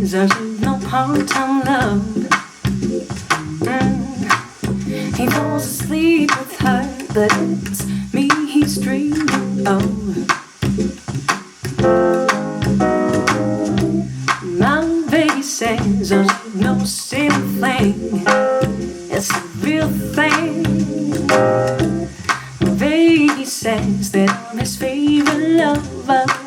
There's no part-time love. He falls asleep with her, but it's me he's dreaming of. My baby says there's no silly thing, it's a real thing. My baby says that I'm his favorite lover.